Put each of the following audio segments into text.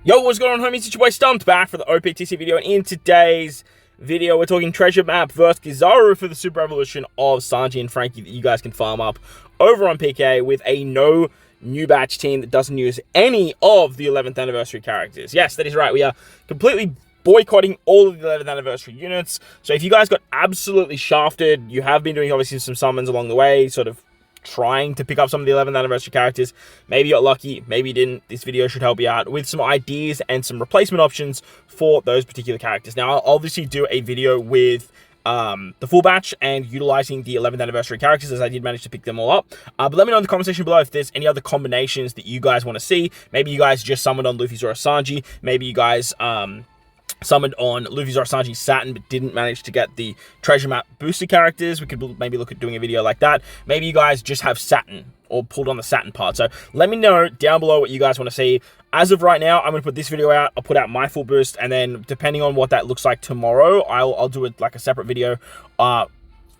Yo, what's going on, homies? It's your boy Stumped back for the OPTC video, and in today's video, we're talking treasure map versus Kizaru for the super evolution of Sanji and Frankie that you guys can farm up over on PK with a no new batch team that doesn't use any of the 11th anniversary characters. Yes, that is right. We are completely boycotting all of the 11th anniversary units. So if you guys got absolutely shafted, you have been doing obviously some summons along the way, sort of trying to pick up some of the 11th anniversary characters. Maybe you got lucky, maybe you didn't. This video should help you out with some ideas and some replacement options for those particular characters. Now, I'll obviously do a video with the full batch and utilizing the 11th anniversary characters, as I did manage to pick them all up. But let me know in the comment section below if there's any other combinations that you guys want to see. Maybe you guys just summoned on Luffy, Zoro, Sanji. Maybe you guys summoned on Luffy, Zoro, Sanji, Saturn, but didn't manage to get the treasure map booster characters. We could maybe look at doing a video like that. Maybe you guys just have Saturn or pulled on the Saturn part. So let me know down below what you guys want to see. As of right now, I'm going to put this video out. I'll put out my full boost, and then depending on what that looks like tomorrow, I'll do it like a separate video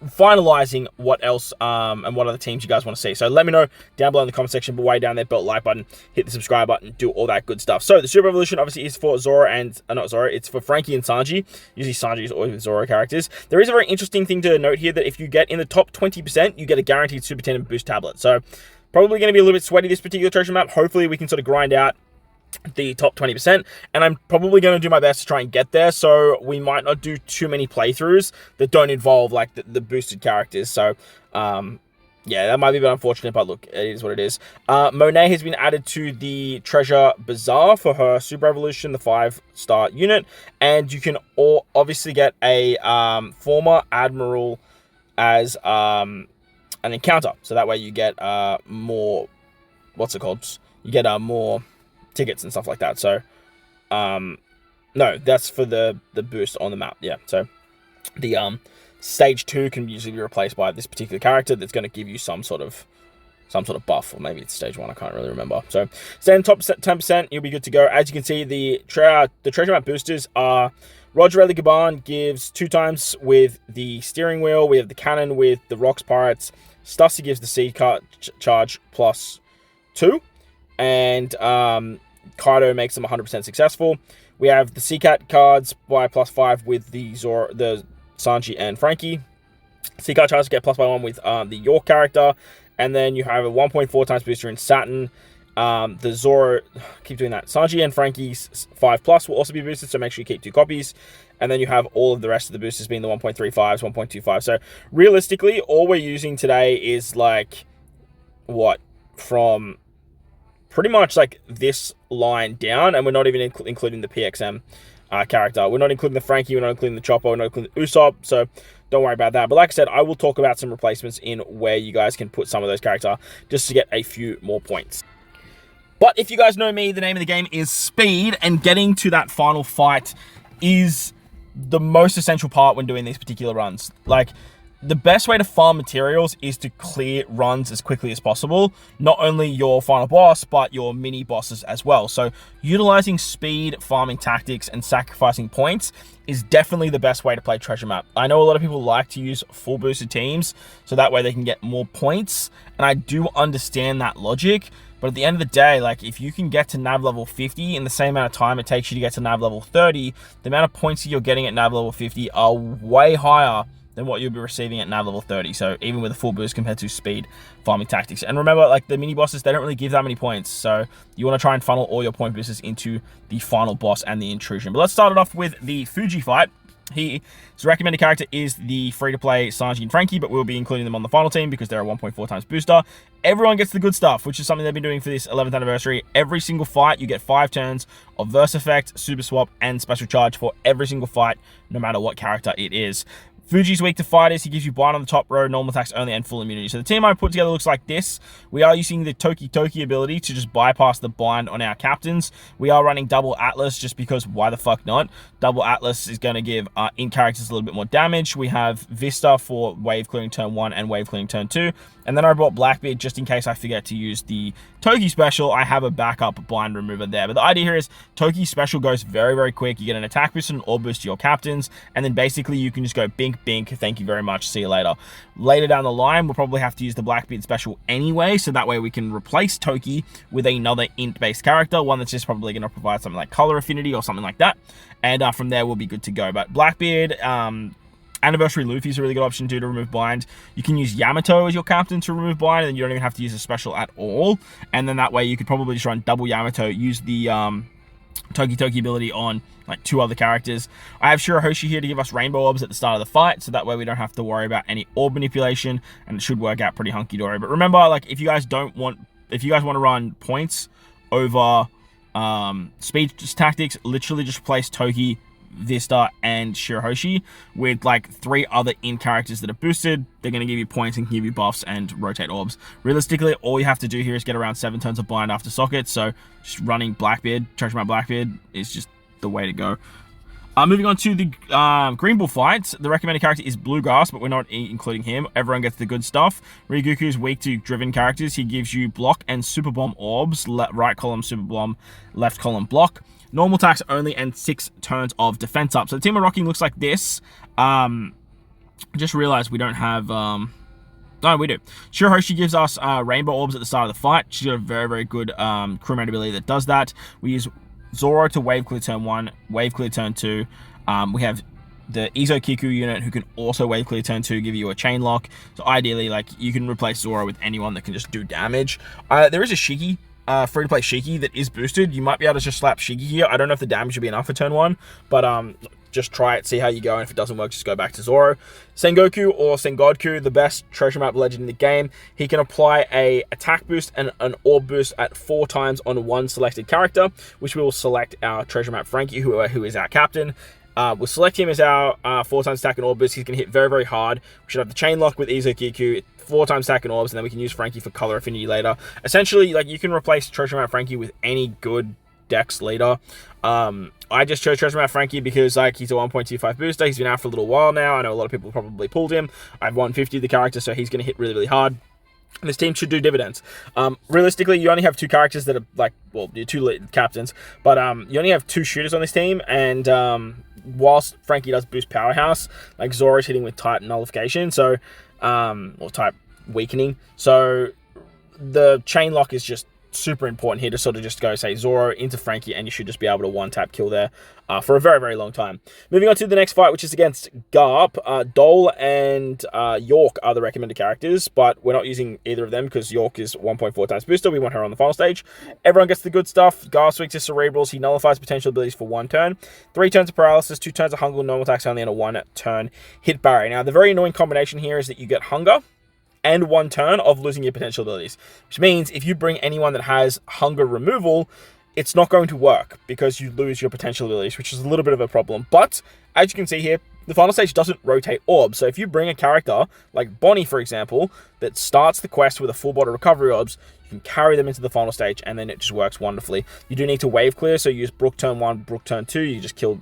finalizing what else and what other teams you guys want to see. So let me know down below in the comment section, but way down there, belt like button, hit the subscribe button, do all that good stuff. So the super evolution obviously is for Zoro and not Zoro, it's for Frankie and Sanji. Usually Sanji is always with Zoro characters. There is a very interesting thing to note here, that if you get in the top 20%, you get a guaranteed super team boost tablet. So probably going to be a little bit sweaty this particular treasure map. Hopefully we can sort of grind out the top 20%, and I'm probably going to do my best to try and get there, so we might not do too many playthroughs that don't involve like the boosted characters. So yeah, that might be a bit unfortunate, but look, it is what it is. Monet has been added to the treasure bazaar for her super evolution, the 5-star unit, and you can all obviously get a former admiral as an encounter, so that way you get more, what's it called, you get more tickets and stuff like that. So no, that's for the boost on the map. Yeah, so the stage 2 can usually be replaced by this particular character that's going to give you some sort of buff, or maybe it's stage 1, I can't really remember. So stay in the top 10%, you'll be good to go. As you can see, the treasure map boosters are Roger Ellie Gaban gives 2 times with the steering wheel. We have the cannon with the Rocks Pirates. Stussy gives the seed card charge plus 2, and Kaido makes them 100% successful. We have the Seacat cards by plus 5 with the Zoro, the Sanji and Frankie. Seacat charges get plus by 1 with the York character, and then you have a 1.4 times booster in Saturn. The Zoro, keep doing that. Sanji and Frankie's 5+ will also be boosted, so make sure you keep 2 copies. And then you have all of the rest of the boosters being the 1.35s, 1.25. So realistically, all we're using today is like what, from pretty much like this line down, and we're not even including the PXM character. We're not including the Frankie, we're not including the Chopper, we're not including the Usopp, so don't worry about that. But like I said, I will talk about some replacements in where you guys can put some of those characters just to get a few more points. But if you guys know me, the name of the game is speed, and getting to that final fight is the most essential part when doing these particular runs. Like, the best way to farm materials is to clear runs as quickly as possible. Not only your final boss, but your mini bosses as well. So utilizing speed, farming tactics, and sacrificing points is definitely the best way to play treasure map. I know a lot of people like to use full boosted teams, so that way they can get more points. And I do understand that logic. But at the end of the day, like, if you can get to nav level 50 in the same amount of time it takes you to get to nav level 30, the amount of points that you're getting at nav level 50 are way higher than what you'll be receiving at nav level 30. So even with a full boost compared to speed farming tactics. And remember, like, the mini bosses, they don't really give that many points. So you want to try and funnel all your point boosters into the final boss and the intrusion. But let's start it off with the Fuji fight. His recommended character is the free-to-play Sanji and Frankie, but we'll be including them on the final team because they're a 1.4 times booster. Everyone gets the good stuff, which is something they've been doing for this 11th anniversary. Every single fight, you get 5 turns of Verse Effect, Super Swap, and Special Charge for every single fight, no matter what character it is. Fuji's weak to fighters. He gives you bind on the top row, normal attacks only, and full immunity. So the team I put together looks like this. We are using the Toki Toki ability to just bypass the bind on our captains. We are running double Atlas just because why the fuck not? Double Atlas is going to give in characters a little bit more damage. We have Vista for wave clearing turn 1 and wave clearing turn 2. And then I brought Blackbeard just in case I forget to use the Toki special. I have a backup blind remover there. But the idea here is Toki special goes very, very quick. You get an attack boost and an orb boost to your captains. And then basically you can just go bink, bink, thank you very much, see you later. Later down the line, we'll probably have to use the Blackbeard special anyway. So that way we can replace Toki with another int-based character. One that's just probably going to provide something like color affinity or something like that. And from there, we'll be good to go. But Blackbeard... Anniversary Luffy is a really good option too to remove blind. You can use Yamato as your captain to remove blind, and then you don't even have to use a special at all. And then that way you could probably just run double Yamato, use the Toki ability on like 2 other characters. I have Shirahoshi here to give us rainbow orbs at the start of the fight, so that way we don't have to worry about any orb manipulation, and it should work out pretty hunky-dory. But remember, like if you guys want to run points over speed tactics, literally just replace Toki, Vista, and Shirahoshi with like 3 other in characters that are boosted. They're going to give you points and give you buffs and rotate orbs. Realistically, all you have to do here is get around 7 turns of blind after socket, so just running Blackbeard, Treasure Map Blackbeard is just the way to go. Moving on to the Green Bull fights, the recommended character is Bluegrass, but we're not including him. Everyone gets the good stuff. Ryuguku is weak to driven characters. He gives you block and super bomb orbs, right column super bomb, left column block. Normal attacks only and 6 turns of defense up. So the team of rocking looks like this. Just realized we don't have... no, we do. Shirahoshi gives us rainbow orbs at the start of the fight. She's got a very, very good crewmate ability that does that. We use Zoro to wave clear turn 1, wave clear turn 2. We have the Izo Kiku unit who can also wave clear turn 2, give you a chain lock. So ideally, like, you can replace Zoro with anyone that can just do damage. There is a Shiki, free-to-play Shiki that is boosted. You might be able to just slap Shiki here. I don't know if the damage would be enough for turn 1, but just try it, see how you go, and if it doesn't work, just go back to Zoro. Sengoku or Sengodku, the best treasure map legend in the game. He can apply a attack boost and an orb boost at 4 times on one selected character, which we will select our treasure map Frankie, who is our captain. We'll select him as our 4 times attack and orb boost. He's going to hit very, very hard. We should have the chain lock with Izo Kiku, 4 times attack and orbs, and then we can use Frankie for color affinity later. Essentially, like, you can replace treasure map Frankie with any good Dex leader. I just chose treasure map Frankie because, like, he's a 1.25 booster. He's been out for a little while now. I know a lot of people probably pulled him. I have 150 the character, so he's going to hit really, really hard. And this team should do dividends. Realistically, you only have 2 characters that are, like, well, you're 2 captains, but you only have 2 shooters on this team, and whilst Frankie does boost powerhouse, like, Zoro's hitting with type nullification, so or type weakening, so the chain lock is just super important here to sort of just go, say, Zoro into Frankie, and you should just be able to one-tap kill there for a very, very long time. Moving on to the next fight, which is against Garp. Dole and York are the recommended characters, but we're not using either of them because York is 1.4 times booster. We want her on the final stage. Everyone gets the good stuff. Garp weak to Cerebrals. He nullifies potential abilities for 1 turn. 3 turns of paralysis, 2 turns of hunger, normal attacks only, and a 1 turn hit barrier. Now, the very annoying combination here is that you get hunger and 1 turn of losing your potential abilities, which means if you bring anyone that has hunger removal, it's not going to work because you lose your potential abilities, which is a little bit of a problem. But as you can see here, the final stage doesn't rotate orbs. So if you bring a character like Bonnie, for example, that starts the quest with a full body recovery orbs, you can carry them into the final stage, and then it just works wonderfully. You do need to wave clear, so use Brook turn 1, Brook turn 2. You just kill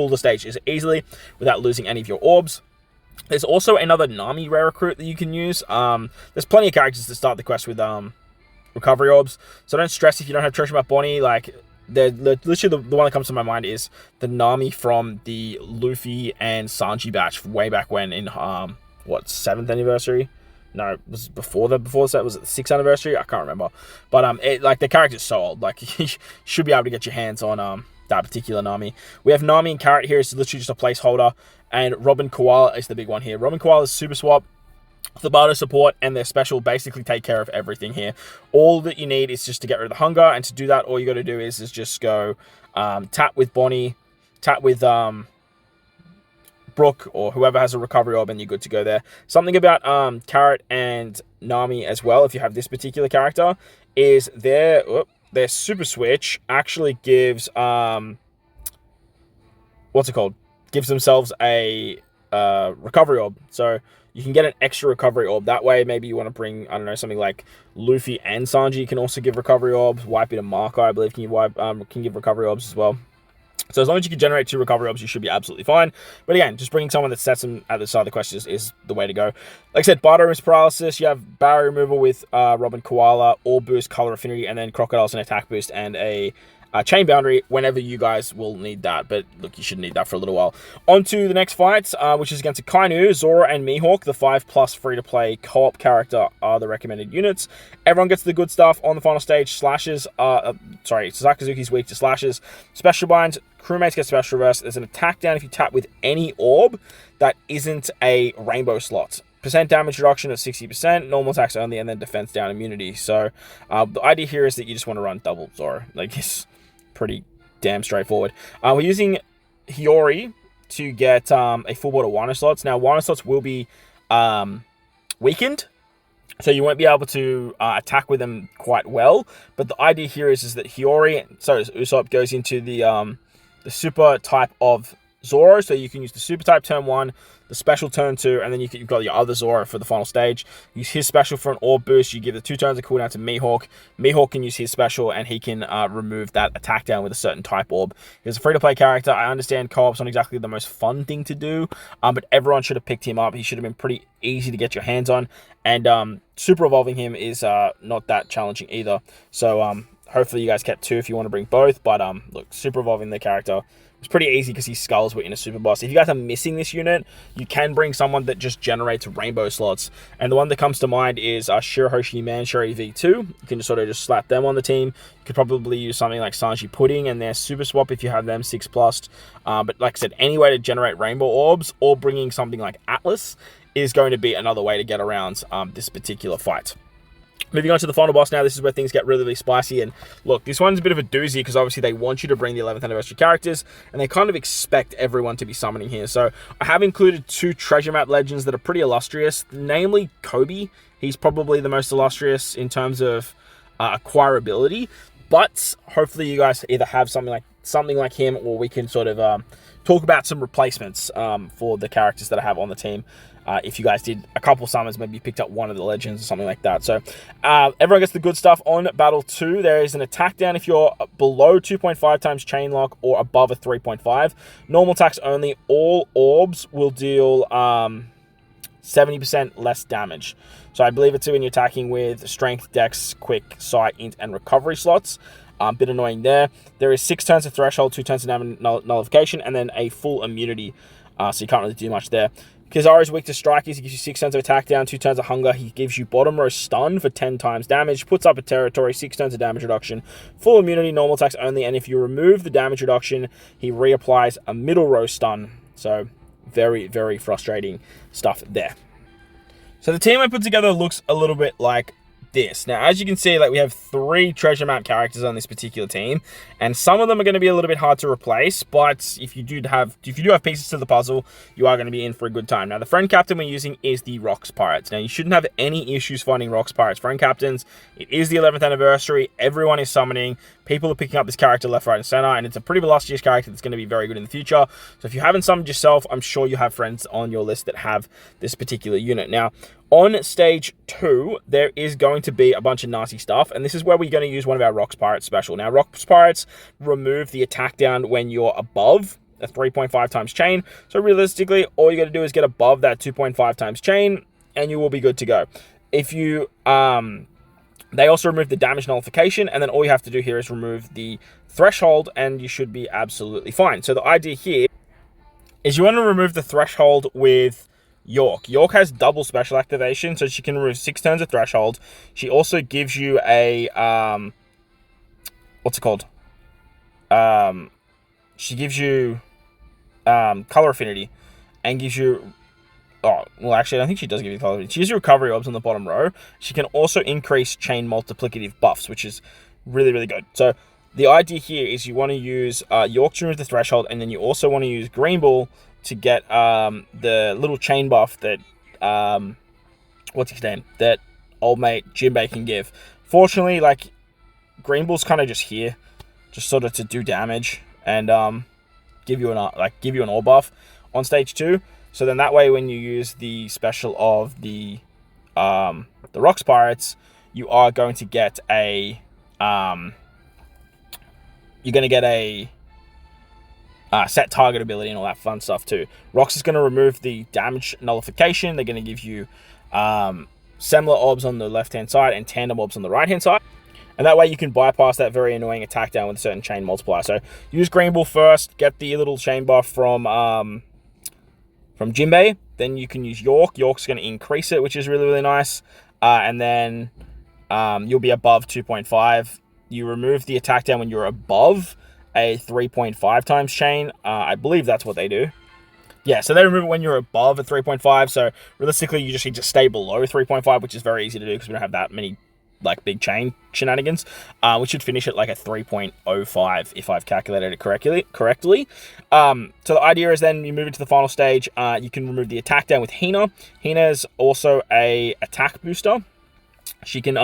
the stage easily without losing any of your orbs. There's also another Nami rare recruit that you can use. There's plenty of characters that start the quest with recovery orbs, so don't stress if you don't have treasure map Bonnie. Like, literally the one that comes to my mind is the Nami from the Luffy and Sanji batch way back when in what, 7th anniversary? No, it was before the set. Was it the 6th anniversary? I can't remember. But like, the character's so old. Like, you should be able to get your hands on that particular Nami. We have Nami and Carrot here. It's literally just a placeholder. And Robin Koala is the big one here. Robin Koala's super swap, the Bardo support, and their special basically take care of everything here. All that you need is just to get rid of the hunger, and to do that, all you got to do is just go tap with Bonnie, tap with Brooke, or whoever has a recovery orb, and you're good to go there. Something about Carrot and Nami as well, if you have this particular character, is their super switch actually gives what's it called? Gives themselves a recovery orb. So you can get an extra recovery orb that way. Maybe you want to bring, I don't know, something like Luffy and Sanji can also give recovery orbs. Whitebeard and Marco, I believe, can give recovery orbs as well. So as long as you can generate 2 recovery orbs, you should be absolutely fine. But again, just bringing someone that sets them at the side of the quest is the way to go. Like I said, Bardo is paralysis. You have barrier removal with Robin Koala, orb boost, color affinity, and then Crocodile's an attack boost and a chain boundary whenever you guys will need that. But look, you should need that for a little while. On to the next fight, which is against Akainu. Zoro and Mihawk, the 5+ free-to-play co-op character, are the recommended units. Everyone gets the good stuff on the final stage. Slashes, Sakazuki's weak to slashes. Special bind, crewmates get special reverse. There's an attack down if you tap with any orb that isn't a rainbow slot. Percent damage reduction of 60%, normal attacks only, and then defense down immunity. So the idea here is that you just want to run double Zoro. Like, it's pretty damn straightforward. We're using Hiyori to get a full board of Wano slots. Now, Wano slots will be weakened, so you won't be able to attack with them quite well. But the idea here is that Hiyori, so Usopp, goes into the super type of Zoro, so you can use the super type turn 1, the special turn 2, and then you've got your other Zoro for the final stage. Use his special for an orb boost. You give the 2 turns of cooldown to Mihawk. Mihawk can use his special, and he can remove that attack down with a certain type orb. He's a free-to-play character. I understand co-op's not exactly the most fun thing to do, but everyone should have picked him up. He should have been pretty easy to get your hands on, and super evolving him is not that challenging either. So hopefully you guys kept 2 if you want to bring both, but look, super evolving the character. It's pretty easy because his skulls were in a super boss. If you guys are missing this unit, you can bring someone that just generates rainbow slots. And the one that comes to mind is Shirahoshi Manshuri V2. You can just slap them on the team. You could probably use something like Sanji Pudding and their super swap if you have them 6+. But like I said, any way to generate rainbow orbs or bringing something like Atlas is going to be another way to get around this particular fight. Moving on to the final boss now, this is where things get really, really spicy. And look, this one's a bit of a doozy because obviously they want you to bring the 11th anniversary characters and they kind of expect everyone to be summoning here. So I have included 2 treasure map legends that are pretty illustrious, namely Kobe. He's probably the most illustrious in terms of acquirability, but hopefully you guys either have something like him, or we can sort of talk about some replacements for the characters that I have on the team. If you guys did a couple summons, maybe you picked up one of the legends or something like that. So everyone gets the good stuff on Battle 2. There is an attack down if you're below 2.5 times chain lock or above a 3.5. Normal attacks only. All orbs will deal 70% less damage. So I believe it's when you're attacking with strength, dex, quick, sight, int, and recovery slots. Bit annoying there. There is 6 turns of threshold, 2 turns of damage nullification, and then a full immunity. So you can't really do much there. Kizaru is weak to strikers. He gives you 6 turns of attack down, 2 turns of hunger. He gives you bottom row stun for 10 times damage, puts up a territory, 6 turns of damage reduction, full immunity, normal attacks only, and if you remove the damage reduction, he reapplies a middle row stun. So very, very frustrating stuff there. So the team I put together looks a little bit like this. Now, as you can see, like, we have 3 treasure map characters on this particular team, and some of them are going to be a little bit hard to replace, but if you do have pieces to the puzzle, you are going to be in for a good time. Now, the friend captain we're using is the Rocks Pirates. Now, you shouldn't have any issues finding Rocks Pirates friend captains. It is the 11th anniversary. Everyone is summoning. People are picking up this character left, right, and center, and it's a pretty illustrious character that's going to be very good in the future. So if you haven't summoned yourself, I'm sure you have friends on your list that have this particular unit. Now, on stage 2, there is going to be a bunch of nasty stuff, and this is where we're going to use one of our Rocks Pirates special. Now, Rocks Pirates remove the attack down when you're above a 3.5 times chain. So realistically, all you got to do is get above that 2.5 times chain, and you will be good to go. If you they also remove the damage nullification, and then all you have to do here is remove the threshold, and you should be absolutely fine. So the idea here is you want to remove the threshold with York. York has double special activation, so she can remove 6 turns of threshold. She also gives you a what's it called? She gives you color affinity, and gives you, oh, well, actually, I don't think she does give you color affinity. She gives you recovery orbs on the bottom row. She can also increase chain multiplicative buffs, which is really, really good. So the idea here is you want to use York to remove the threshold, and then you also want to use Green Bull to get the little chain buff that what's his name, that old mate Jinbei can give. Fortunately, like, Green Bull's kind of just here, just sort of to do damage and give you an orb buff on stage 2. So then that way, when you use the special of the Rocks Pirates, you are going to get a set target ability and all that fun stuff too. Rocks is going to remove the damage nullification. They're going to give you similar orbs on the left-hand side and tandem orbs on the right-hand side. And that way you can bypass that very annoying attack down with a certain chain multiplier. So use Green Bull first, get the little chain buff from Jinbei. Then you can use York. York's going to increase it, which is really, really nice. And then you'll be above 2.5. You remove the attack down when you're above a 3.5 times chain. I believe that's what they do. Yeah, so they remove it when you're above a 3.5. So realistically, you just need to stay below 3.5, which is very easy to do because we don't have that many like big chain shenanigans. We should finish at like a 3.05 if I've calculated it correctly. So the idea is then you move into the final stage. You can remove the attack down with Hina. Hina's also a attack booster. She can,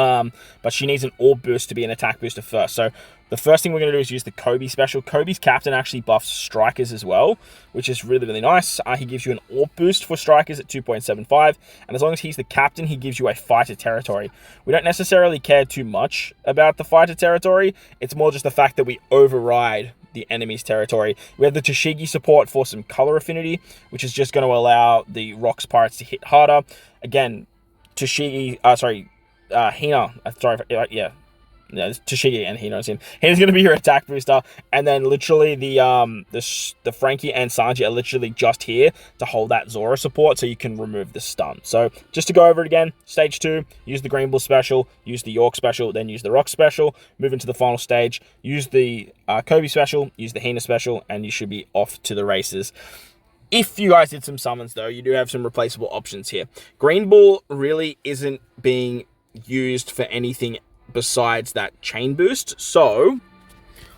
but she needs an orb boost to be an attack booster first. So the first thing we're going to do is use the Kobe special. Kobe's captain actually buffs strikers as well, which is really, really nice. He gives you an orb boost for strikers at 2.75. And as long as he's the captain, he gives you a fighter territory. We don't necessarily care too much about the fighter territory. It's more just the fact that we override the enemy's territory. We have the Toshigi support for some color affinity, which is just going to allow the Rocks Pirates to hit harder. Again, Toshigi, Hina, Toshigi and Hina. Hina's going to be your attack booster, and then literally the Frankie and Sanji are literally just here to hold that Zoro support, so you can remove the stun. So just to go over it again, stage 2, use the Green Bull special, use the York special, then use the Rock special, move into the final stage, use the Kobe special, use the Hina special, and you should be off to the races. If you guys did some summons though, you do have some replaceable options here. Green Bull really isn't being used for anything besides that chain boost, so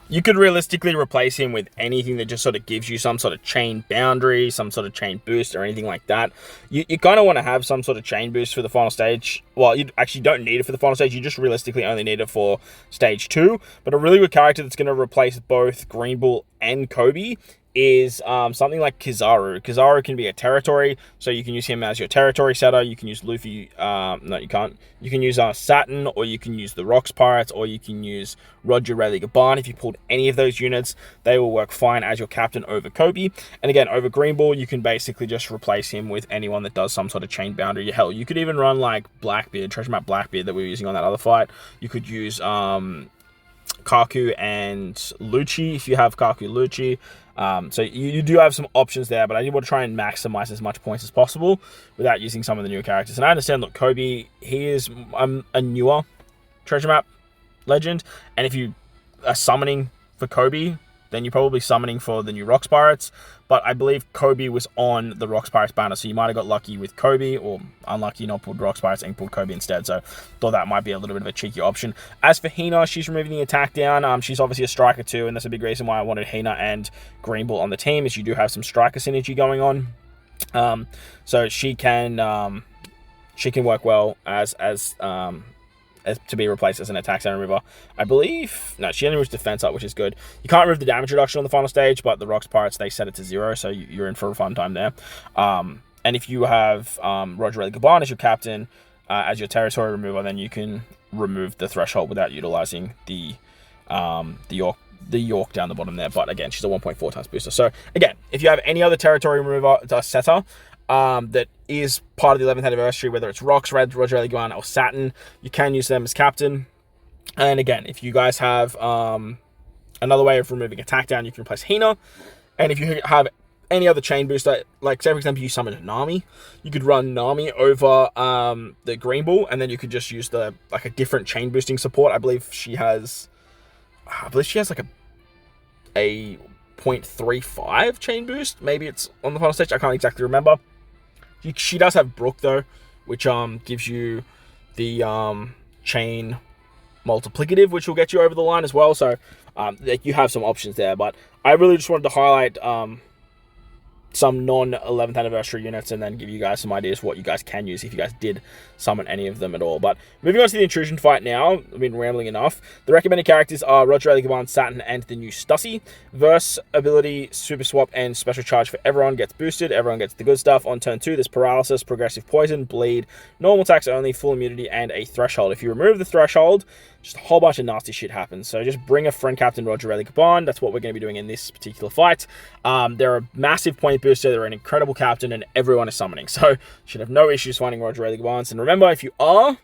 you could realistically replace him with anything that just sort of gives you some sort of chain boundary, some sort of chain boost, or anything like that. You kind of want to have some sort of chain boost for the final stage. Well, you actually don't need it for the final stage. You just realistically only need it for stage 2. But a really good character that's going to replace both Green Bull and Kobe is something like Kizaru. Kizaru can be a territory, so you can use him as your territory setter. You can use Luffy, no you can't. You can use Saturn, or you can use the Rocks Pirates, or you can use Roger Rayleigh Gaban. If you pulled any of those units, they will work fine as your captain over Kobe. And again, over Green Bull, you can basically just replace him with anyone that does some sort of chain boundary. Hell, you could even run like Blackbeard, Treasure Map Blackbeard that we were using on that other fight. You could use Kaku and Lucci if you have Kaku Lucci. So you do have some options there, but I do want to try and maximize as much points as possible without using some of the newer characters. And I understand, look, Kobe, he is a newer treasure map legend, and if you are summoning for Kobe, then you're probably summoning for the new Rocks Pirates. But I believe Kobe was on the Rocks Pirates banner, so you might have got lucky with Kobe, or unlucky not pulled Rocks Pirates and pulled Kobe instead. So thought that might be a little bit of a cheeky option. As for Hina, she's removing the attack down. She's obviously a striker too, and that's a big reason why I wanted Hina and Green Bull on the team, is you do have some striker synergy going on. So she can work well as to be replaced as an attack center remover. I believe, no, she only moves defense up, which is good. You can't remove the damage reduction on the final stage, but the Rocks Pirates, they set it to 0, so you're in for a fun time there. And if you have Roger Rayleigh Gaban as your captain, as your territory remover, then you can remove the threshold without utilizing the York down the bottom there. But again, she's a 1.4 times booster. So again, if you have any other territory remover setter that is part of the 11th anniversary, whether it's Rocks, Red, Roger Rayleigh Gaban, or Saturn, you can use them as captain. And again, if you guys have another way of removing attack down, you can replace Hina. And if you have any other chain booster, like say for example you summon Nami, you could run Nami over the Green Bull, and then you could just use a different chain boosting support. I believe she has like a 0.35 chain boost. Maybe it's on the final stage, I can't exactly remember. She does have Brook though, which gives you the chain multiplicative, which will get you over the line as well. So you have some options there, but I really just wanted to highlight some non-11th anniversary units, and then give you guys some ideas what you guys can use if you guys did summon any of them at all. But moving on to the Intrusion fight now, I've been rambling enough. The recommended characters are Roger Rayleigh Gaban, Saturn, and the new Stussy. Verse ability, Super Swap, and Special Charge for everyone gets boosted. Everyone gets the good stuff. On turn 2, there's Paralysis, Progressive Poison, Bleed, Normal Attacks only, Full Immunity, and a Threshold. If you remove the Threshold, just a whole bunch of nasty shit happens. So just bring a friend captain Roger Relicaban. That's what we're going to be doing in this particular fight. They're a massive point booster. They're an incredible captain, and everyone is summoning. So you should have no issues finding Roger Relicabans. And remember, if you are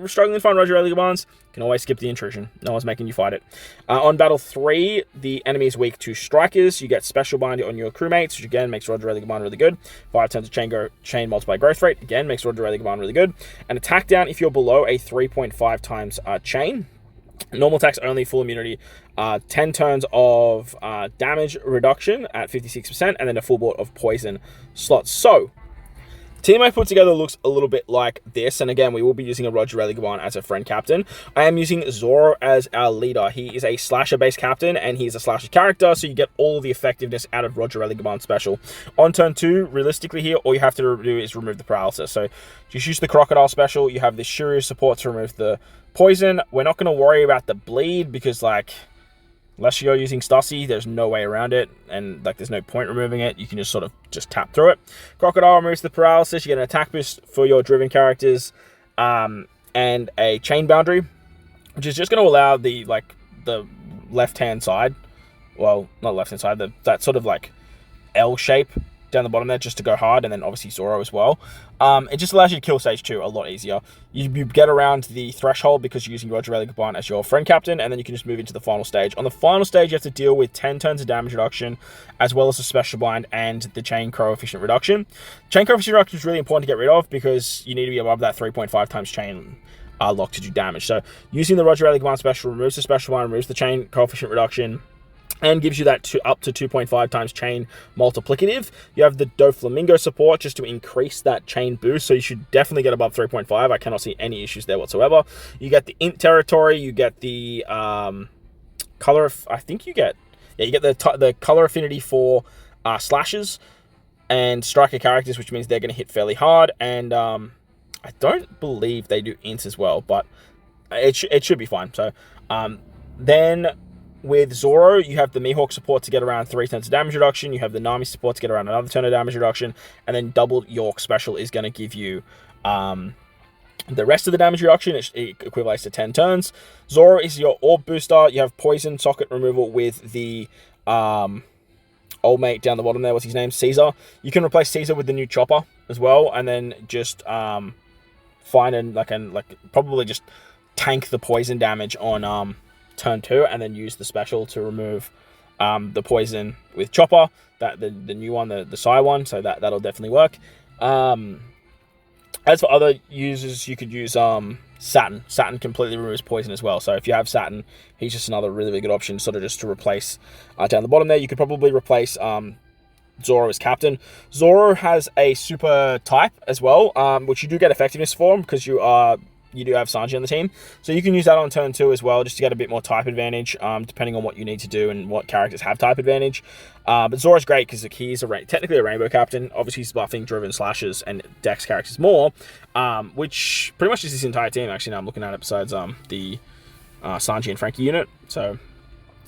struggling to find Roger Relicabans, you can always skip the intrusion. No one's making you fight it. On battle 3, the enemy is weak to strikers. You get special bind on your crewmates, which again makes Roger Relicaban really good. 5 turns of chain multiply growth rate, again makes Roger Relicaban really good. And attack down if you're below a 3.5 times chain. Normal attacks only, full immunity, 10 turns of damage reduction at 56%, and then a full board of poison slots. So team I put together looks a little bit like this, and again, we will be using a Roger Relicaban as a friend captain. I am using Zoro as our leader. He is a slasher-based captain, and he's a slasher character, so you get all the effectiveness out of Roger Relicaban special. On turn 2, realistically here, all you have to do is remove the paralysis. So just use the crocodile special. You have the Shiryu support to remove the poison. We're not going to worry about the bleed, because, like, unless you're using Stussy, there's no way around it, and like there's no point removing it. You can just sort of tap through it. Crocodile removes the paralysis. You get an attack boost for your driven characters, and a chain boundary, which is just going to allow the left-hand side, well, not left-hand side, that sort of like L shape down the bottom there just to go hard, and then obviously Zoro as well. It just allows you to kill stage 2 a lot easier. You get around the threshold because you're using Roger Relicaban as your friend captain, and then you can just move into the final stage. On the final stage, you have to deal with 10 turns of damage reduction, as well as the special bind and the chain coefficient reduction. Chain coefficient reduction is really important to get rid of because you need to be above that 3.5 times chain lock to do damage. So using the Roger Relicaban special removes the special bind, removes the chain coefficient reduction, and gives you that up to 2.5 times chain multiplicative. You have the Doflamingo support just to increase that chain boost, so you should definitely get above 3.5. I cannot see any issues there whatsoever. You get the int territory, you get the color, I think you get the color affinity for slashes and striker characters, which means they're going to hit fairly hard, and I don't believe they do ints as well, but it should be fine. So then with Zoro, you have the Mihawk support to get around 3 turns of damage reduction. You have the Nami support to get around another turn of damage reduction. And then double York special is going to give you the rest of the damage reduction. It equivalates to 10 turns. Zoro is your orb booster. You have poison socket removal with the old mate down the bottom there. What's his name? Caesar. You can replace Caesar with the new chopper as well. And then just find and probably just tank the poison damage on turn 2, and then use the special to remove the poison with chopper, the new one, the Psy one, so that'll definitely work. As for other users, you could use Saturn. Saturn completely removes poison as well, so if you have Saturn, he's just another really good option, sort of just to replace down the bottom there. You could probably replace Zoro as captain. Zoro has a super type as well, which you do get effectiveness for because you do have Sanji on the team. So you can use that on turn 2 as well, just to get a bit more type advantage, depending on what you need to do and what characters have type advantage. But Zoro's great because he's technically a rainbow captain. Obviously, he's buffing driven slashes and dex characters more, which pretty much is this entire team, actually, now I'm looking at it, besides the Sanji and Frankie unit. So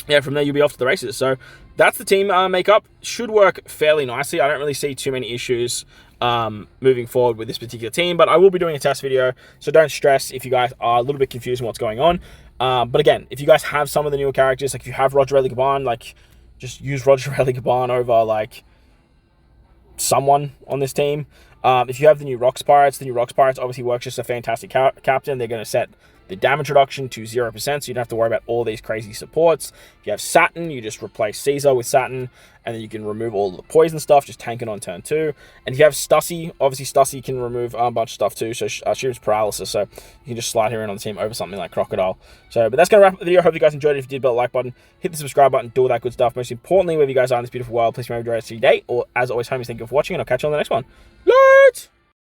yeah, from there you'll be off to the races. So that's the team makeup. Should work fairly nicely. I don't really see too many issues moving forward with this particular team, but I will be doing a test video, so don't stress if you guys are a little bit confused on what's going on. But again, if you guys have some of the newer characters, like if you have Roger Relicaban, just use Roger Relicaban over someone on this team. If you have the new Rocks Pirates obviously works just a fantastic captain. They're going to set the damage reduction to 0%, so you don't have to worry about all these crazy supports. If you have Saturn, you just replace Caesar with Saturn, and then you can remove all the poison stuff, just tank it on turn 2. And if you have Stussy, obviously Stussy can remove a bunch of stuff too, so Shoots Paralysis, so you can just slide her in on the team over something like Crocodile. So, but that's going to wrap up the video. I hope you guys enjoyed it. If you did, hit the like button, hit the subscribe button, do all that good stuff. Most importantly, wherever you guys are in this beautiful world, please remember to enjoy your day, or as always, homies, thank you for watching, and I'll catch you on the next one. Late!